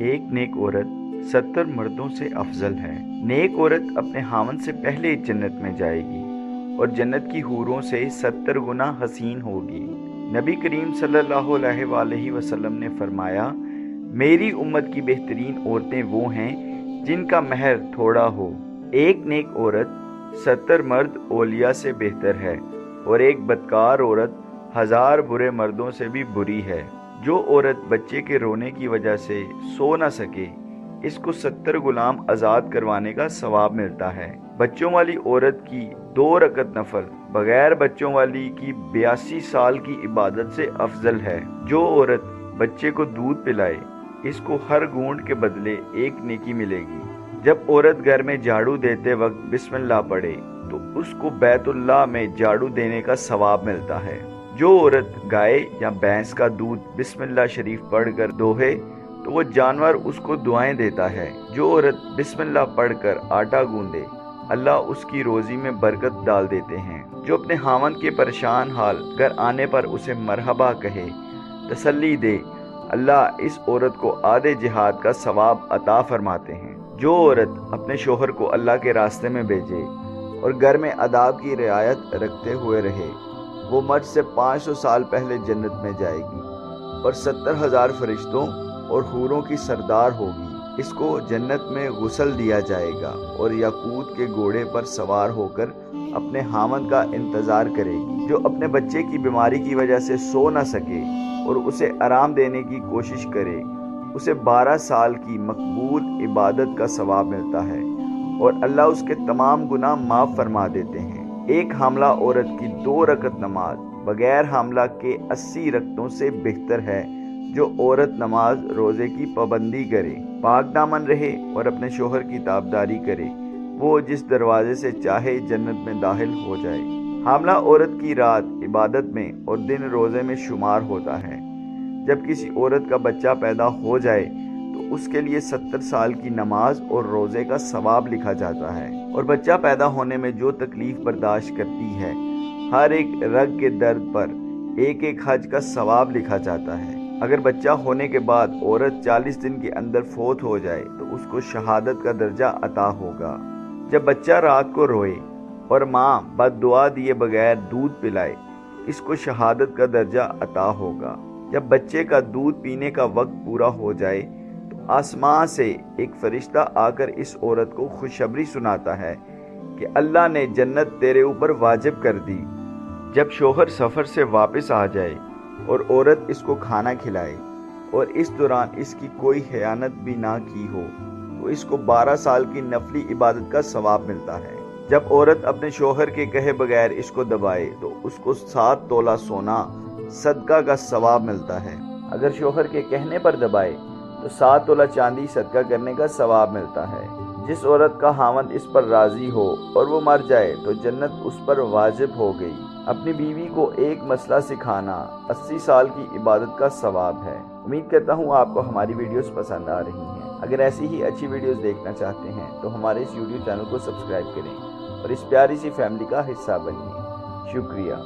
ایک नेक औरत 70 मर्दों से अफजल है। नेक औरत अपने हामन से पहले जन्नत में जाएगी और जन्नत की हूरों से 70 गुना हसीन होगी। नबी करीम सल्लल्लाहु अलैहि वसल्लम ने फरमाया, मेरी उम्मत की बेहतरीन औरतें वो हैं जिनका महर थोड़ा हो। एक नेक औरत 70 मर्द औलिया से बेहतर है और एक बदकार औरत 1000 बुरे मर्दों से भी बुरी है। जो औरत बच्चे के रोने की वजह से सो न सके, इसको 70 गुलाम आज़ाद करवाने का सवाब मिलता है। बच्चों वाली औरत की 2 रकत नफल बगैर बच्चों वाली की 82 साल की इबादत से अफजल है। जो औरत बच्चे को दूध पिलाए, इसको हर घूंट के बदले 1 नेकी मिलेगी। जब औरत घर में झाड़ू देते वक्त बिस्मिल्लाह पढ़े तो उसको बैतुल्लाह में झाड़ू देने का सवाब मिलता है। जो औरत गाय या भैंस का दूध बिस्मिल्लाह शरीफ पढ़कर दोहे तो वो जानवर उसको दुआएं देता है। जो औरत बिस्मिल्लाह पढ़कर आटा गूंदे, अल्लाह उसकी रोजी में बरकत डाल देते हैं। जो अपने हामन के परेशान हाल घर आने पर उसे मरहबा कहे, तसल्ली दे, अल्लाह इस औरत को आधे जिहाद का सवाब अता फरमाते हैं। जो औरत अपने शोहर को अल्लाह के रास्ते में भेजे और घर में आदाब की रियायत रखते हुए रहे, वो मर्द से 500 साल पहले जन्नत में जाएगी और 70,000 फरिश्तों और हूरों की सरदार होगी। इसको जन्नत में गुस्ल दिया जाएगा और याकूत के घोड़े पर सवार होकर अपने हामद का इंतज़ार करेगी। जो अपने बच्चे की बीमारी की वजह से सो न सके और उसे आराम देने की कोशिश करे, उसे 12 साल की मकबूल इबादत का सवाब मिलता है और अल्लाह उसके तमाम गुनाह माफ़ फरमा देते हैं। एक हामला औरत की 2 रकत नमाज बगैर हामला के 80 रकतों से बेहतर है। जो औरत नमाज रोज़े की पाबंदी करे, पाक दामन रहे और अपने शोहर की ताबदारी करे, वो जिस दरवाजे से चाहे जन्नत में दाखिल हो जाए। हामला औरत की रात इबादत में और दिन रोज़े में शुमार होता है। जब किसी औरत का बच्चा पैदा हो जाए तो उसके लिए 70 साल की नमाज और रोज़े का सवाब लिखा जाता है और बच्चा पैदा होने में जो तकलीफ बर्दाश्त करती है, हर एक रग के दर्द पर एक एक हज का सवाब लिखा जाता है। अगर बच्चा होने के बाद औरत 40 दिन के अंदर फोत हो जाए तो उसको शहादत का दर्जा अता होगा। जब बच्चा रात को रोए और माँ बद्दुआ दिए बगैर दूध पिलाए, इसको शहादत का दर्जा अता होगा। जब बच्चे का दूध पीने का वक्त पूरा हो जाए तो आसमां से एक फरिश्ता आकर इस औरत को खुशखबरी सुनाता है कि अल्लाह ने जन्नत तेरे ऊपर वाजिब कर दी। जब शोहर सफ़र से वापस आ जाए और औरत इसको खाना खिलाए और इस दौरान इसकी कोई खयानत भी ना की हो तो इसको 12 साल की नफली इबादत का सवाब मिलता है। जब औरत अपने शोहर के कहे बगैर इसको दबाए तो उसको 7 तोला सोना सदका का सवाब मिलता है। अगर शोहर के कहने पर दबाए तो 7 तोला चांदी सदका करने का सवाब मिलता है। जिस औरत का हामद इस पर राजी हो और वो मर जाए तो जन्नत उस पर वाजिब हो गई। अपनी बीवी को एक मसला सिखाना 80 साल की इबादत का सवाब है। उम्मीद करता हूँ आपको हमारी वीडियोस पसंद आ रही हैं। अगर ऐसी ही अच्छी वीडियोस देखना चाहते हैं तो हमारे इस यूट्यूब चैनल को सब्सक्राइब करें और इस प्यारी सी फैमिली का हिस्सा बनिए। शुक्रिया।